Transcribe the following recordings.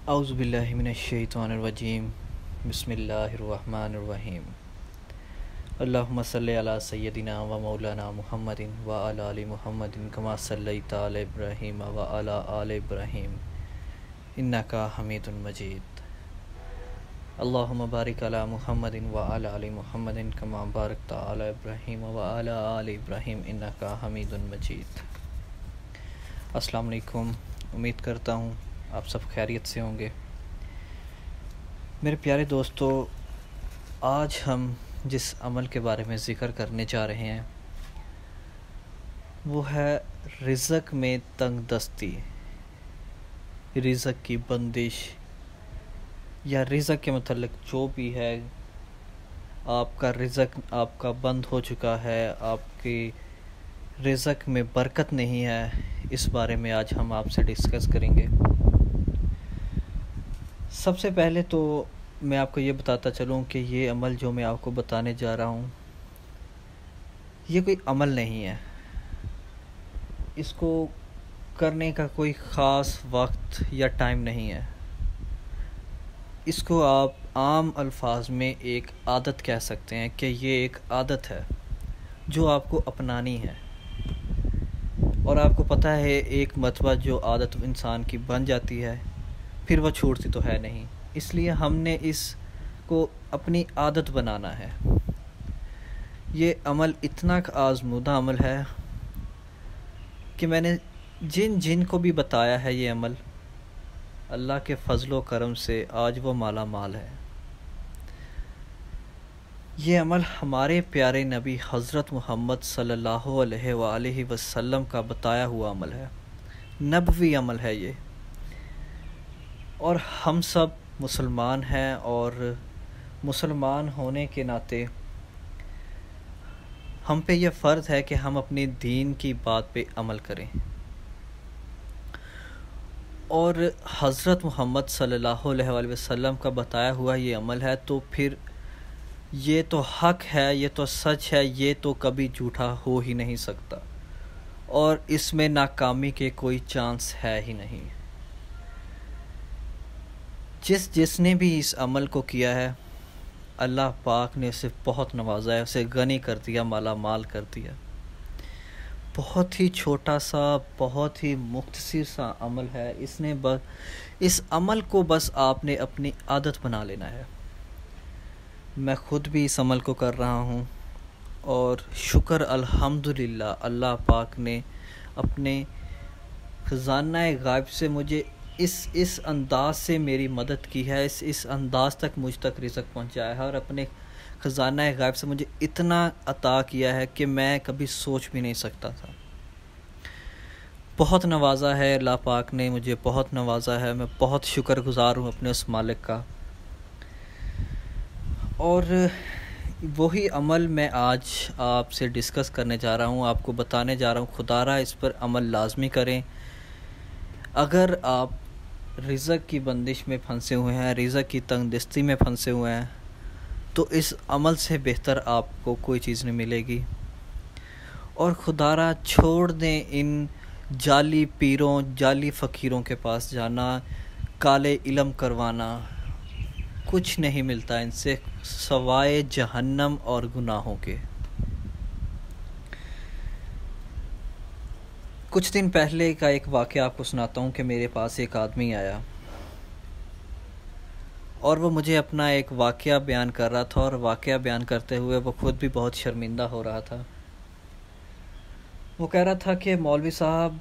اعوذ باللہ من الشیطان الرجیم بسم اللہ الرحمن الرحیم اللہم صلی علی سیدنا و مولانا محمد و علی آل محمد کما صلیت علی ابراہیم و علی آل ابراہیم انکا حمید مجید اللہم بارک علی محمد و علی آل محمد کما بارکت علی ابراہیم و علی آل ابراہیم انکا حمید مجید۔ السلام علیکم، امید کرتا ہوں آپ سب خیریت سے ہوں گے۔ میرے پیارے دوستو، آج ہم جس عمل کے بارے میں ذکر کرنے جا رہے ہیں وہ ہے رزق میں تنگ دستی، رزق کی بندش، یا رزق کے متعلق جو بھی ہے۔ آپ کا رزق آپ کا بند ہو چکا ہے، آپ کی رزق میں برکت نہیں ہے، اس بارے میں آج ہم آپ سے ڈسکس کریں گے۔ سب سے پہلے تو میں آپ کو یہ بتاتا چلوں کہ یہ عمل جو میں آپ کو بتانے جا رہا ہوں یہ کوئی عمل نہیں ہے، اس کو کرنے کا کوئی خاص وقت یا ٹائم نہیں ہے۔ اس کو آپ عام الفاظ میں ایک عادت کہہ سکتے ہیں کہ یہ ایک عادت ہے جو آپ کو اپنانی ہے، اور آپ کو پتہ ہے ایک مرتبہ جو عادت انسان کی بن جاتی ہے پھر وہ چھوٹتی تو ہے نہیں، اس لیے ہم نے اس کو اپنی عادت بنانا ہے۔ یہ عمل اتنا آزمودہ عمل ہے کہ میں نے جن کو بھی بتایا ہے یہ عمل، اللہ کے فضل و کرم سے آج وہ مالا مال ہے۔ یہ عمل ہمارے پیارے نبی حضرت محمد صلی اللہ علیہ وآلہ وسلم کا بتایا ہوا عمل ہے، نبوی عمل ہے یہ، اور ہم سب مسلمان ہیں، اور مسلمان ہونے کے ناطے ہم پہ یہ فرض ہے کہ ہم اپنی دین کی بات پہ عمل کریں، اور حضرت محمد صلی اللہ علیہ وآلہ وسلم کا بتایا ہوا یہ عمل ہے تو پھر یہ تو حق ہے، یہ تو سچ ہے، یہ تو کبھی جھوٹا ہو ہی نہیں سکتا، اور اس میں ناکامی کے کوئی چانس ہے ہی نہیں۔ جس نے بھی اس عمل کو کیا ہے اللہ پاک نے اسے بہت نوازا ہے، اسے غنی کر دیا، مالا مال کر دیا۔ بہت ہی چھوٹا سا، بہت ہی مختصر سا عمل ہے، اس عمل کو بس آپ نے اپنی عادت بنا لینا ہے۔ میں خود بھی اس عمل کو کر رہا ہوں، اور شکر الحمدللہ اللہ پاک نے اپنے خزانہ غائب سے مجھے اس انداز سے میری مدد کی ہے، اس انداز تک مجھ تک رزق پہنچایا ہے، اور اپنے خزانہ غائب سے مجھے اتنا عطا کیا ہے کہ میں کبھی سوچ بھی نہیں سکتا تھا۔ بہت نوازا ہے اللہ پاک نے، مجھے بہت نوازا ہے، میں بہت شکر گزار ہوں اپنے اس مالک کا۔ اور وہی عمل میں آج آپ سے ڈسکس کرنے جا رہا ہوں، آپ کو بتانے جا رہا ہوں، خدا را اس پر عمل لازمی کریں۔ اگر آپ رزق کی بندش میں پھنسے ہوئے ہیں، رزق کی تنگ دستی میں پھنسے ہوئے ہیں، تو اس عمل سے بہتر آپ کو کوئی چیز نہیں ملے گی۔ اور خدا را چھوڑ دیں ان جعلی پیروں، جعلی فقیروں کے پاس جانا، کالے علم کروانا، کچھ نہیں ملتا ان سے سوائے جہنم اور گناہوں کے۔ کچھ دن پہلے کا ایک واقعہ آپ کو سناتا ہوں کہ میرے پاس ایک آدمی آیا، اور وہ مجھے اپنا ایک واقعہ بیان کر رہا تھا، اور واقعہ بیان کرتے ہوئے وہ خود بھی بہت شرمندہ ہو رہا تھا۔ وہ کہہ رہا تھا کہ مولوی صاحب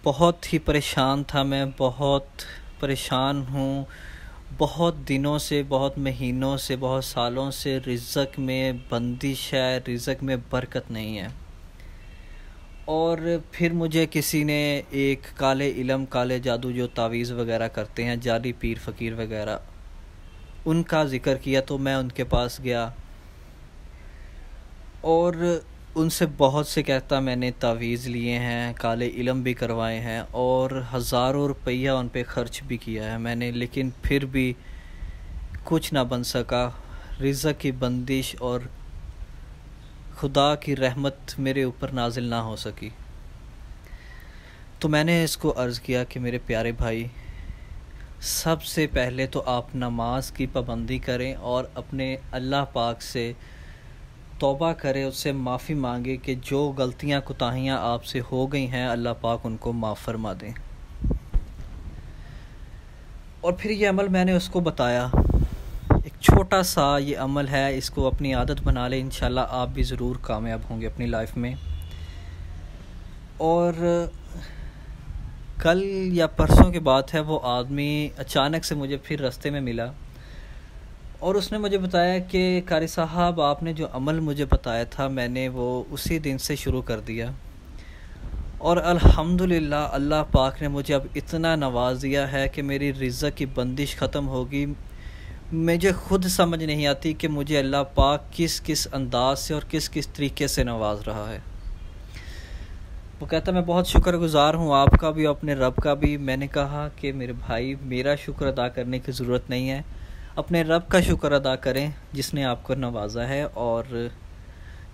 بہت ہی پریشان تھا، میں بہت پریشان ہوں، بہت دنوں سے، بہت مہینوں سے، بہت سالوں سے رزق میں بندش ہے، رزق میں برکت نہیں ہے۔ اور پھر مجھے کسی نے ایک کالے علم، کالے جادو جو تعویذ وغیرہ کرتے ہیں، جعلی پیر فقیر وغیرہ، ان کا ذکر کیا، تو میں ان کے پاس گیا اور ان سے بہت سے کہتا میں نے تعویذ لیے ہیں، کالے علم بھی کروائے ہیں، اور ہزاروں روپیہ ان پہ خرچ بھی کیا ہے میں نے، لیکن پھر بھی کچھ نہ بن سکا۔ رزق کی بندش اور خدا کی رحمت میرے اوپر نازل نہ ہو سکی۔ تو میں نے اس کو عرض کیا کہ میرے پیارے بھائی، سب سے پہلے تو آپ نماز کی پابندی کریں اور اپنے اللہ پاک سے توبہ کریں، اس سے معافی مانگے کہ جو غلطیاں کوتاہیاں آپ سے ہو گئی ہیں اللہ پاک ان کو معاف فرما دیں۔ اور پھر یہ عمل میں نے اس کو بتایا، ایک چھوٹا سا یہ عمل ہے، اس کو اپنی عادت بنا لیں، انشاءاللہ آپ بھی ضرور کامیاب ہوں گے اپنی لائف میں۔ اور کل یا پرسوں کی بات ہے، وہ آدمی اچانک سے مجھے پھر راستے میں ملا اور اس نے مجھے بتایا کہ قاری صاحب آپ نے جو عمل مجھے بتایا تھا میں نے وہ اسی دن سے شروع کر دیا، اور الحمدللہ اللہ پاک نے مجھے اب اتنا نواز دیا ہے کہ میری رزق کی بندش ختم ہوگی۔ مجھے خود سمجھ نہیں آتی کہ مجھے اللہ پاک کس کس انداز سے اور کس کس طریقے سے نواز رہا ہے۔ وہ کہتا میں بہت شکر گزار ہوں آپ کا بھی، اپنے رب کا بھی۔ میں نے کہا کہ میرے بھائی میرا شکر ادا کرنے کی ضرورت نہیں ہے، اپنے رب کا شکر ادا کریں جس نے آپ کو نوازا ہے اور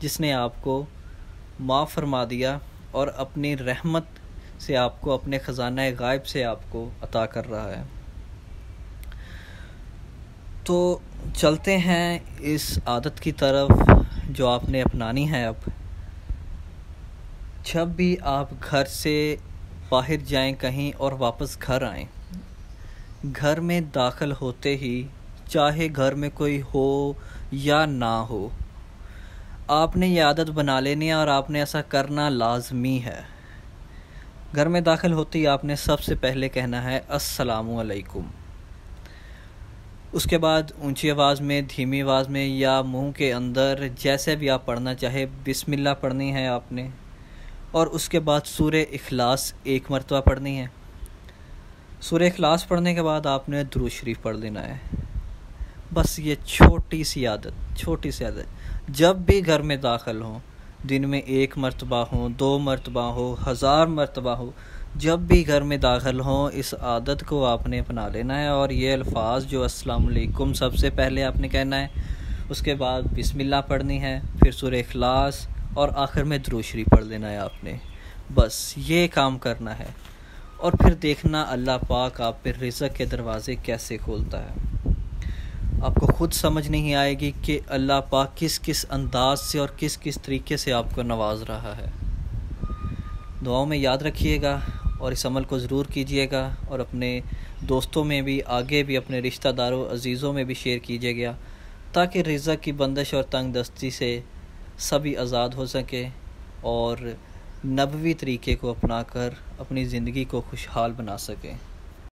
جس نے آپ کو معاف فرما دیا اور اپنی رحمت سے آپ کو، اپنے خزانہ غائب سے آپ کو عطا کر رہا ہے۔ تو چلتے ہیں اس عادت کی طرف جو آپ نے اپنانی ہے۔ اب جب بھی آپ گھر سے باہر جائیں کہیں اور واپس گھر آئیں، گھر میں داخل ہوتے ہی چاہے گھر میں کوئی ہو یا نہ ہو، آپ نے یہ عادت بنا لینی ہے اور آپ نے ایسا کرنا لازمی ہے۔ گھر میں داخل ہوتے ہی آپ نے سب سے پہلے کہنا ہے السلام علیکم۔ اس کے بعد اونچی آواز میں، دھیمی آواز میں یا منہ کے اندر جیسے بھی آپ پڑھنا چاہے بسم اللہ پڑھنی ہے آپ نے، اور اس کے بعد سورہ اخلاص ایک مرتبہ پڑھنی ہے۔ سورہ اخلاص پڑھنے کے بعد آپ نے درود شریف پڑھ لینا ہے۔ بس یہ چھوٹی سی عادت جب بھی گھر میں داخل ہوں، دن میں 1 مرتبہ ہوں، 2 مرتبہ ہو، 1000 مرتبہ ہو، جب بھی گھر میں داخل ہوں اس عادت کو آپ نے اپنا لینا ہے۔ اور یہ الفاظ جو السلام علیکم سب سے پہلے آپ نے کہنا ہے، اس کے بعد بسم اللہ پڑھنی ہے، پھر سورہ اخلاص اور آخر میں درود شریف پڑھ لینا ہے آپ نے۔ بس یہ کام کرنا ہے اور پھر دیکھنا اللہ پاک آپ پہ رزق کے دروازے کیسے کھولتا ہے۔ آپ کو خود سمجھ نہیں آئے گی کہ اللہ پاک کس کس انداز سے اور کس کس طریقے سے آپ کو نواز رہا ہے۔ دعاؤں میں یاد رکھیے گا اور اس عمل کو ضرور کیجیے گا، اور اپنے دوستوں میں بھی، آگے بھی اپنے رشتہ داروں عزیزوں میں بھی شیئر کیجیے گا، تاکہ رزق کی بندش اور تنگ دستی سے سبھی آزاد ہو سکے اور نبوی طریقے کو اپنا کر اپنی زندگی کو خوشحال بنا سکیں۔